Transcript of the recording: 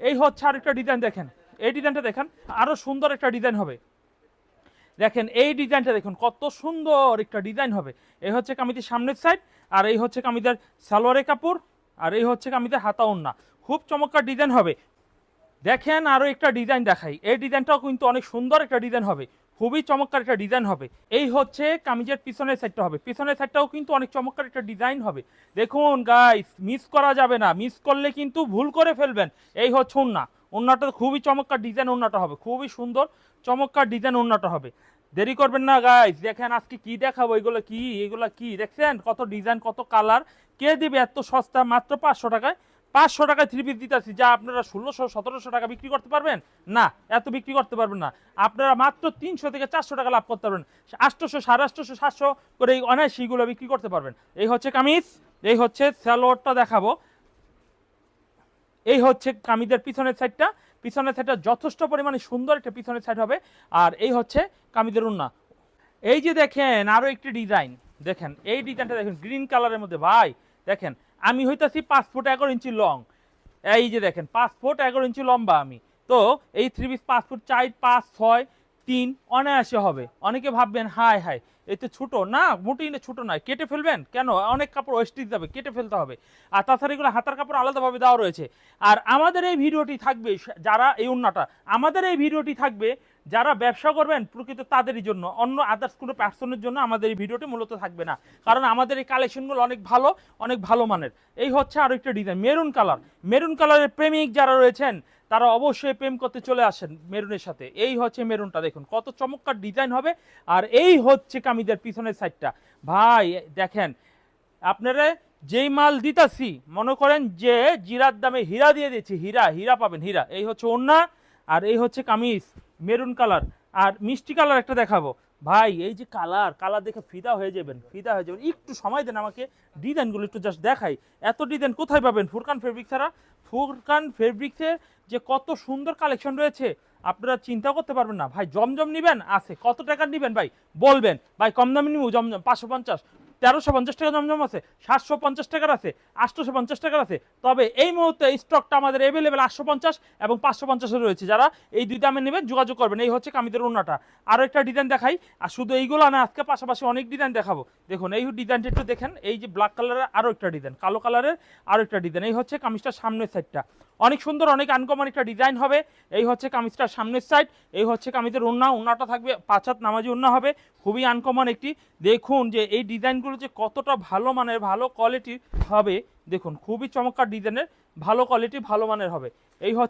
এই হচ্ছে আরেকটা ডিজাইন, দেখেন এই ডিজাইনটা দেখেন, আরো সুন্দর একটা ডিজাইন হবে। দেখেন এই ডিজাইনটা দেখুন কত সুন্দর একটা ডিজাইন হবে। এই হচ্ছে কামিজের সামনের সাইড, আর এই হচ্ছে কামিজের সালোয়ারের কাপড়, আর এই হচ্ছে কামিজের হাতা ওড়না। খুব চমৎকার ডিজাইন হবে। দেখেন আরো একটা ডিজাইন দেখাই, এই ডিজাইনটাও কিন্তু অনেক সুন্দর একটা ডিজাইন হবে, খুবই চমৎকার একটা ডিজাইন হবে। এই হচ্ছে কামিজের পিছনের সাইডটা হবে, পিছনের সাইডটাও কিন্তু অনেক চমৎকার একটা ডিজাইন হবে। দেখুন গাইস, মিস করা যাবে না, মিস করলে কিন্তু ভুল করে ফেলবেন। এই হচ্ছে ওড়না, ওড়নাটা খুবই চমৎকার ডিজাইন, ওড়নাটা হবে খুবই সুন্দর চমৎকার ডিজাইন, ওড়নাটা হবে। দেরি করবেন না গাইস, দেখেন আজকে কি দেখাবো, এগুলো কি দেখছেন, কত ডিজাইন কত কালার। কে দিবে এত সস্তা মাত্র 500 টাকায়? 500 টাকায় থ্রি পিস দিতেছি, যা আপনারা 1600-1700 টাকা বিক্রি করতে পারবেন না, এত বিক্রি করতে পারবেন না। আপনারা মাত্র 300 থেকে 400 টাকা লাভ করতে পারবেন, 800, 850, 700 করে এই অনায়াসীগুলো বিক্রি করতে পারবেন। এই হচ্ছে কামিজ, এই হচ্ছে সালোয়ারটা দেখাবো। এই হচ্ছে কামিজের পিছনের সাইডটা, পিছনের সাইডটা যথেষ্ট পরিমাণে সুন্দর একটা পিছনের সাইড হবে। আর এই হচ্ছে কামিজের ওড়না। এই যে দেখেন আরো একটি ডিজাইন, দেখেন এই ডিজাইনটা দেখেন গ্রিন কালারের মধ্যে। ভাই দেখেন, আমি হইতাছি 5 ফুট 11 ইঞ্চি লং, এই যে দেখেন 5 ফুট 11 ইঞ্চি লম্বা আমি। তো এই থ্রি পিস 5 ফুট 4, 5, 6, 3 অনায়াসে হবে। অনেকে ভাববেন হাই হাই এই তো ছোট না, মোটেই না ছোট নয়, কেটে ফেলবেন কেন, অনেক কাপড় ওয়েস্টেজ যাবে, কেটে ফেলতে হবে। আর তাছাড়া এগুলো হাতার কাপড় আলাদাভাবে দেওয়া রয়েছে। আর আমাদের এই ভিডিওটি থাকবে যারা এই ওড়নাটা, আমাদের এই ভিডিওটি থাকবে যারা ব্যবসা করবেন প্রকৃত তাদেরই জন্য, অন্য আদার্স কোনো পার্সনের জন্য আমাদের এই ভিডিওটি মূলত থাকবে না। কারণ আমাদের এই কালেকশনগুলো অনেক ভালো মানের। এই হচ্ছে আরো একটা ডিজাইন মেরুন কালার, মেরুন কালারের প্রেমিক যারা রয়েছেন তারা অবশ্যই প্রেম করতে চলে আসেন মেরুনের সাথে। এই হচ্ছে মেরুনটা, দেখুন কত চমৎকার ডিজাইন হবে। আর এই হচ্ছে কামিজের পিছনের সাইডটা। ভাই দেখেন, আপনারা যেই মাল দিতাছি মনে করেন যে জিরার দামে হীরা দিয়ে দিচ্ছি, হীরা হীরা পাবেন হীরা। এই হচ্ছে ওড়না, আর এই হচ্ছে কামিজ মেরুন কালার। আর মিষ্টি কালার একটা দেখাবো। ভাই এই যে কালার দেখে ফিদা হয়ে যাবেন, ফিদা হয়ে যাবেন। একটু সময় দেন আমাকে, ডিজাইনগুলো একটু জাস্ট দেখাই। এত ডিজাইন কোথায় পাবেন ফুরকান ফেব্রিক ছাড়া? ফুরকান ফেব্রিক্সের যে কত সুন্দর কালেকশন রয়েছে আপনারা চিন্তা করতে পারবেন না। ভাই জমজম নিবেন আছে, কত টাকা নিবেন ভাই বলবেন, ভাই কম দামে নিব জমজম 550, 1350 টাকা জমজম আছে, 750 টাকার আছে, 850 টাকার আছে। তবে এই মুহূর্তে স্টকটা আমাদের অ্যাভেলেবেল 850 এবং 550 রয়েছে। যারা এই দুই দামে নেবেন যোগাযোগ করবেন। এই হচ্ছে কামিজের ওড়নাটা। আরও একটা ডিজাইন দেখাই, আর শুধু এইগুলো না, আজকে পাশাপাশি অনেক ডিজাইন দেখাবো। দেখুন এই ডিজাইনটা একটু দেখেন, এই যে ব্ল্যাক কালারের আরও একটা ডিজাইন, কালো কালারের আরও একটা ডিজাইন। এই হচ্ছে কামিজটার সামনের সাইডটা, অনেক সুন্দর অনেক আনকমন একটা ডিজাইন হবে। এই হচ্ছে কামিজটার সামনের সাইড, এই হচ্ছে কামিজের ওড়না, ওড়নাটা থাকবে 5 হাত নামাজি ওড়না হবে, খুবই আনকমন একটি। দেখুন যে এই ডিজাইনগুলো যে কতটা ভালো মানের ভালো কোয়ালিটির হবে, দেখুন খুবই চমৎকার ডিজাইনের, ভালো কোয়ালিটি ভালো মানের হবে। এই হচ্ছে